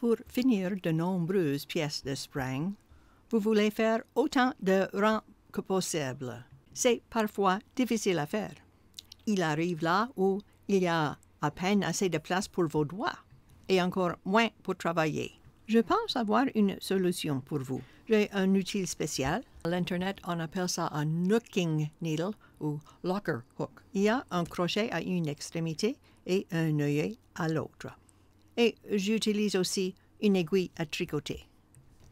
Pour finir de nombreuses pièces de spring, vous voulez faire autant de rangs que possible. C'est parfois difficile à faire. Il arrive là où il y a à peine assez de place pour vos doigts et encore moins pour travailler. Je pense avoir une solution pour vous. J'ai un outil spécial. À l'Internet, on appelle ça un knocking needle ou locker hook. Il y a un crochet à une extrémité et un œillet à l'autre. Et j'utilise aussi une aiguille à tricoter.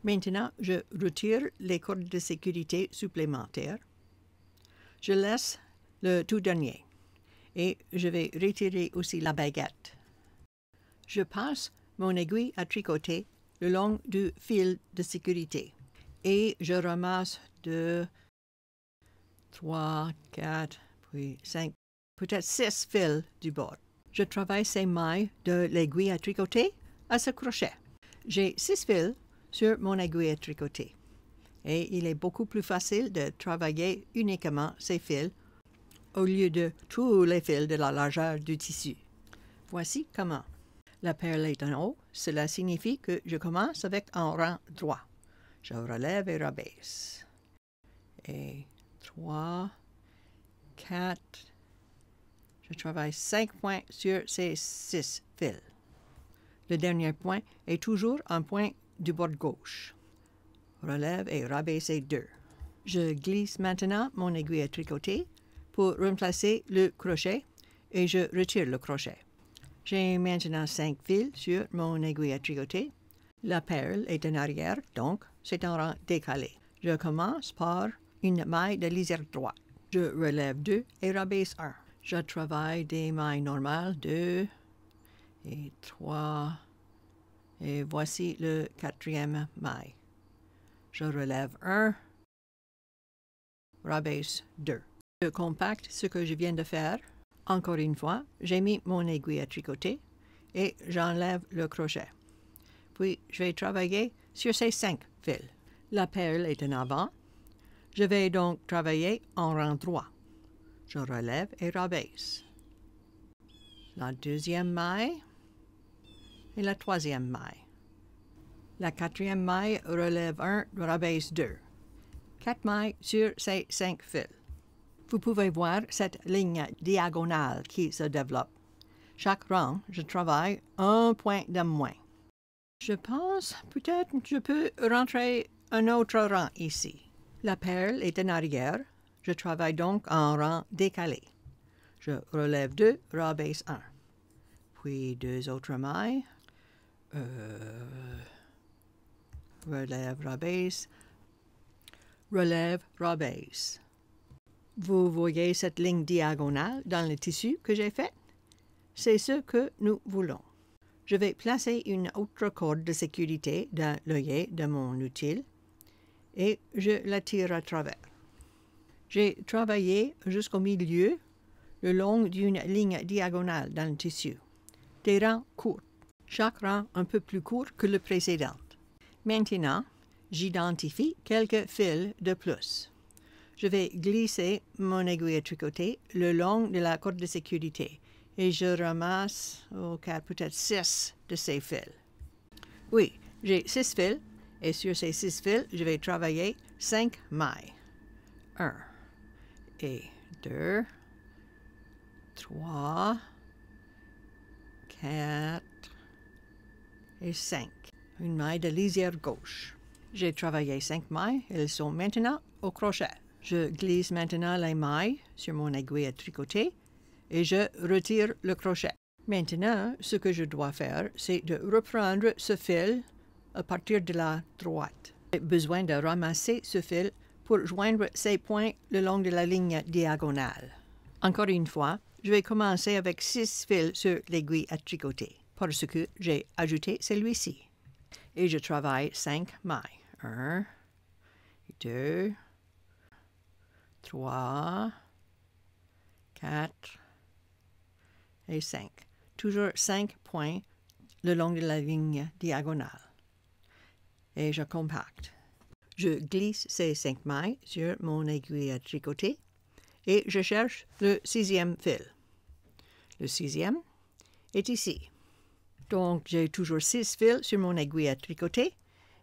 Maintenant, je retire les cordes de sécurité supplémentaires. Je laisse le tout dernier et je vais retirer aussi la baguette. Je passe mon aiguille à tricoter le long du fil de sécurité et je ramasse 2, 3, 4, puis 5, peut-être 6 fils du bord. Je travaille ces mailles de l'aiguille à tricoter à ce crochet. J'ai 6 fils sur mon aiguille à tricoter et il est beaucoup plus facile de travailler uniquement ces fils au lieu de tous les fils de la largeur du tissu. Voici comment. La perle est en haut, cela signifie que je commence avec un rang droit. Je relève et rabaisse. Et 3, 4, je travaille 5 points sur ces 6 fils. Le dernier point est toujours un point du bord gauche. Relève et rabaisse 2. Je glisse maintenant mon aiguille à tricoter pour remplacer le crochet et je retire le crochet. J'ai maintenant 5 fils sur mon aiguille à tricoter. La perle est en arrière, donc c'est un rang décalé. Je commence par une maille de lisière droite. Je relève 2 et rabaisse 1. Je travaille des mailles normales, 2 et 3. Et voici le 4e maille. Je relève 1, rabaisse 2. Je compacte ce que je viens de faire. Encore une fois, j'ai mis mon aiguille à tricoter et j'enlève le crochet. Puis, je vais travailler sur ces 5 fils. La perle est en avant. Je vais donc travailler en rang droit. Je relève et rabaisse. La 2e maille et la 3e maille. La 4e maille relève 1, rabaisse 2. 4 mailles sur ces 5 fils. Vous pouvez voir cette ligne diagonale qui se développe. Chaque rang, je travaille un point de moins. Je pense peut-être que je peux rentrer un autre rang ici. La perle est en arrière. Je travaille donc en rang décalé. Je relève 2, rabaisse 1. Puis 2 autres mailles. Relève, rabaisse. Relève, rabaisse. Vous voyez cette ligne diagonale dans le tissu que j'ai fait? C'est ce que nous voulons. Je vais placer une autre corde de sécurité dans l'œillet de mon outil et je la tire à travers. J'ai travaillé jusqu'au milieu le long d'une ligne diagonale dans le tissu. Des rangs courts, chaque rang un peu plus court que le précédent. Maintenant, j'identifie quelques fils de plus. Je vais glisser mon aiguille à tricoter le long de la corde de sécurité et je ramasse peut-être 6 de ces fils. Oui, j'ai 6 fils et sur ces 6 fils, je vais travailler 5 mailles. 1 et 2, 3, 4 et 5. Une maille de lisière gauche. J'ai travaillé 5 mailles, elles sont maintenant au crochet. Je glisse maintenant les mailles sur mon aiguille à tricoter et je retire le crochet. Maintenant, ce que je dois faire, c'est de reprendre ce fil à partir de la droite. J'ai besoin de ramasser ce fil pour joindre ces points le long de la ligne diagonale. Encore une fois, je vais commencer avec 6 fils sur l'aiguille à tricoter parce que j'ai ajouté celui-ci. Et je travaille 5 mailles. 1, 2, 3, 4 et 5. Toujours 5 points le long de la ligne diagonale. Et je compacte. Je glisse ces 5 mailles sur mon aiguille à tricoter et je cherche le 6e fil. Le 6e est ici. Donc, j'ai toujours 6 fils sur mon aiguille à tricoter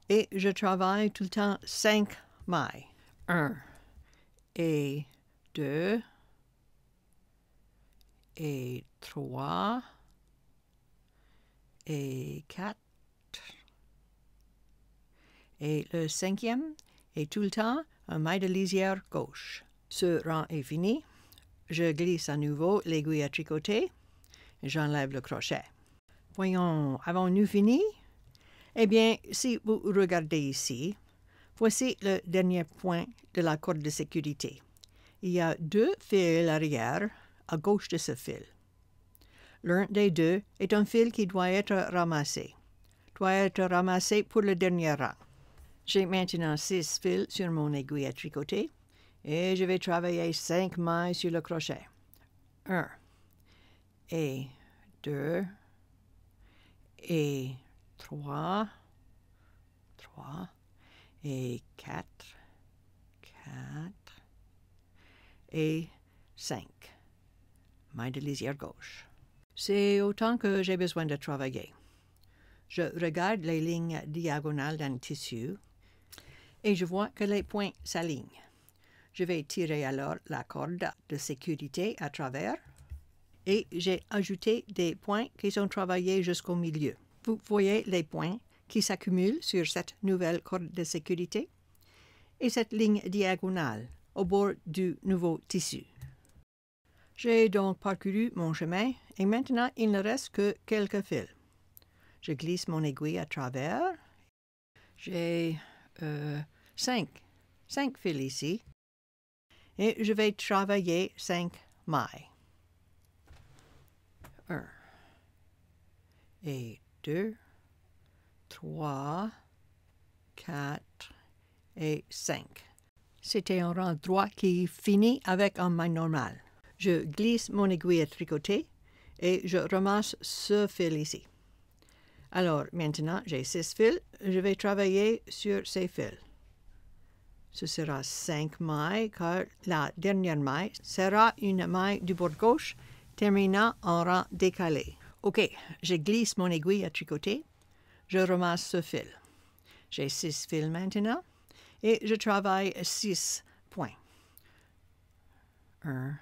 et je travaille tout le temps 5 mailles. 1 et 2 et 3 et 4 et le 5e est tout le temps un maille de lisière gauche. Ce rang est fini. Je glisse à nouveau l'aiguille à tricoter et j'enlève le crochet. Voyons, avons-nous fini? Eh bien, si vous regardez ici, voici le dernier point de la corde de sécurité. Il y a 2 fils arrière à gauche de ce fil. L'un des 2 est un fil qui doit être ramassé pour le dernier rang. J'ai maintenant 6 fils sur mon aiguille à tricoter et je vais travailler 5 mailles sur le crochet. 1 et 2 et 3 et 4 et 5 mailles de lisière gauche. C'est autant que j'ai besoin de travailler. Je regarde les lignes diagonales dans le tissu et je vois que les points s'alignent. Je vais tirer alors la corde de sécurité à travers et j'ai ajouté des points qui sont travaillés jusqu'au milieu. Vous voyez les points qui s'accumulent sur cette nouvelle corde de sécurité et cette ligne diagonale au bord du nouveau tissu. J'ai donc parcouru mon chemin et maintenant il ne reste que quelques fils. Je glisse mon aiguille à travers. J'ai 5 fils ici et je vais travailler 5 mailles. 1 et 2, 3, 4 et 5. C'était un rang droit qui finit avec un maille normale. Je glisse mon aiguille à tricoter et je ramasse ce fil ici. Alors, maintenant, j'ai 6 fils. Je vais travailler sur ces fils. Ce sera 5 mailles, car la dernière maille sera une maille du bord gauche, terminant en rang décalé. OK, je glisse mon aiguille à tricoter. Je ramasse ce fil. J'ai 6 fils maintenant et je travaille 6 points. 1,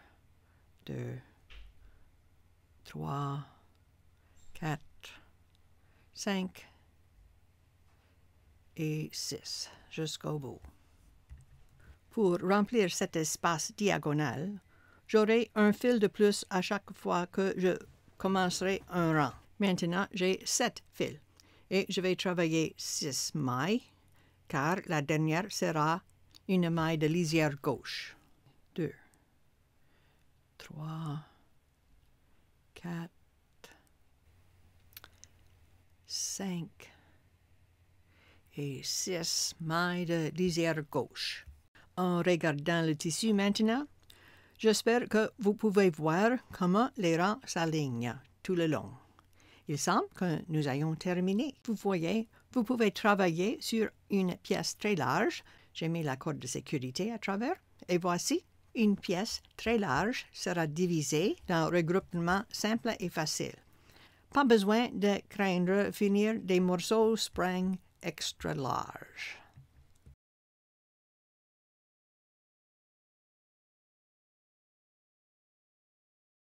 2, 3, 4, 5 et 6 jusqu'au bout. Pour remplir cet espace diagonal, j'aurai un fil de plus à chaque fois que je commencerai un rang. Maintenant, j'ai 7 fils et je vais travailler 6 mailles, car la dernière sera une maille de lisière gauche. 2, 3, 4, 5 et 6 mailles de lisière gauche. En regardant le tissu maintenant, j'espère que vous pouvez voir comment les rangs s'alignent tout le long. Il semble que nous ayons terminé. Vous voyez, vous pouvez travailler sur une pièce très large. J'ai mis la corde de sécurité à travers. Et voici, une pièce très large sera divisée d'un regroupement simple et facile. Pas besoin de craindre finir des morceaux spring extra larges.